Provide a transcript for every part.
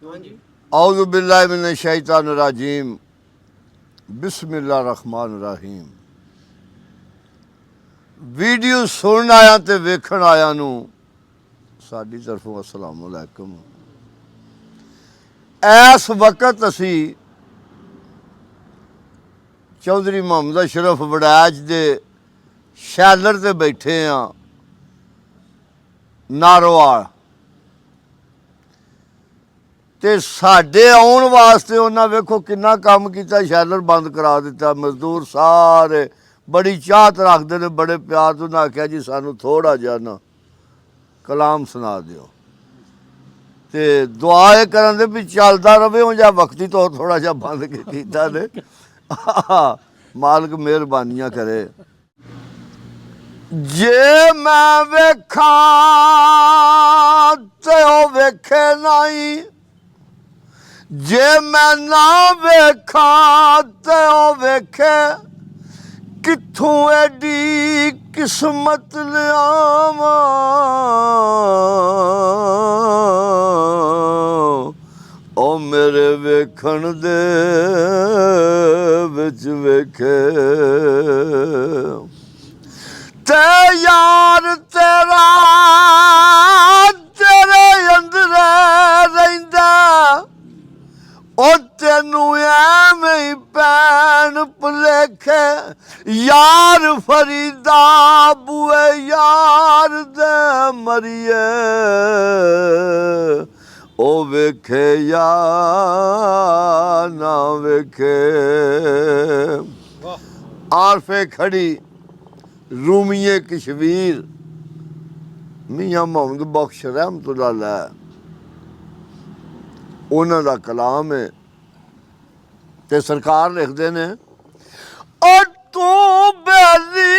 औज़ु बिल्लाहि मिनश शैतानिर रजीम बिस्मिल्लाहिर रहमानिर रहीम। वीडियो सुनन आया ते वेखण आया नू साडी तरफों अस्सलाम अलैकुम। इस वक्त असी चौधरी मोहम्मद अशरफ वड़ैच दे शैलर ते बैठे हाँ नारोवाल ते साडे आउण वास्ते उन्हां वेखो किन्ना काम कीता, शैलर बंद करा दिता। मजदूर सारे बड़ी चाहत रखते ने, बड़े प्यार तो उन्हें आख्या जी सानू थोड़ा जिहा ना कलाम सुना दिओ ते दुआ ये करन दे भी चलदा रवे उं जा वक्ती तो थोड़ा जिहा बंद कीता ने। मालक मेहरबानियां करे। जे मैं वेखां ते ओ वेखे नहीं, जे मैं ना वेखां ते ओ वेखे, कित्थों एडी किस्मत लियावां। ओ मेरे वेखण दे विच वेखे ते यार तेरा तेरे अंदर रहिंदा, ओ तेनू एवें ही पैन भुलेखे। यार फरीदा बुए यार दे मरिए, ओ वेखे या ना वेखे। आरफे खड़ी रूमीए कश्मीर मियाँ मोहम्मद बख्श रहमतुल्लाह अलैह, उन्हां दा कलाम है ते सरकार लिखते ने, ओ तू बेली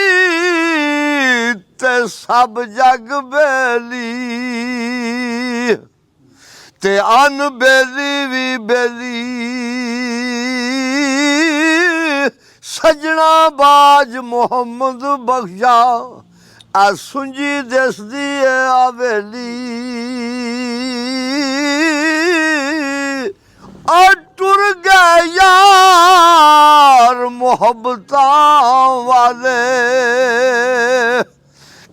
ते सब जग बेली, ते अनबेली भी बेली। सजना बाज मोहम्मद बख्शा आ सुंजी दसदी है हवेली। और टुर गए यार मोहब्बतां वाले,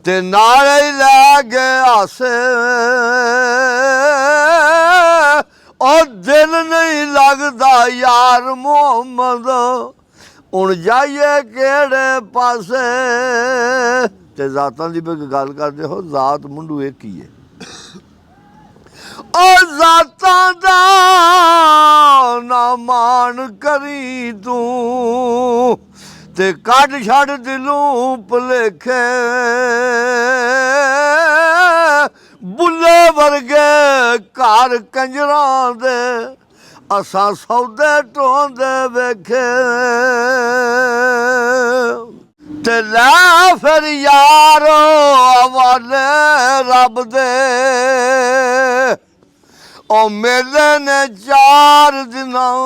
ते नाले लै गए आसे। और दिल नहीं लगदा यार मोहम्मद, हुण जाइए केड़े पासे। ते जातां दी भी गल करदे हो, जात मुंडू एक ही है। और जातां दा ना मान करी तू, ते कढ छड़ दिलों भुलेखे। बुल्ले वर्गे घर कंजरां दे असां सौदे ढोंदे वेखे। ते लै फिर यारो हवाले रब दे, ओ मेले ने 4 दिनां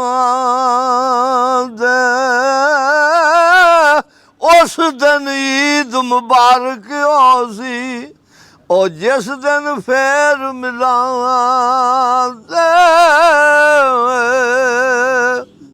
दे। उस दिन ईद मुबारक होसी, ओ जिस दिन फिर मिलां दे।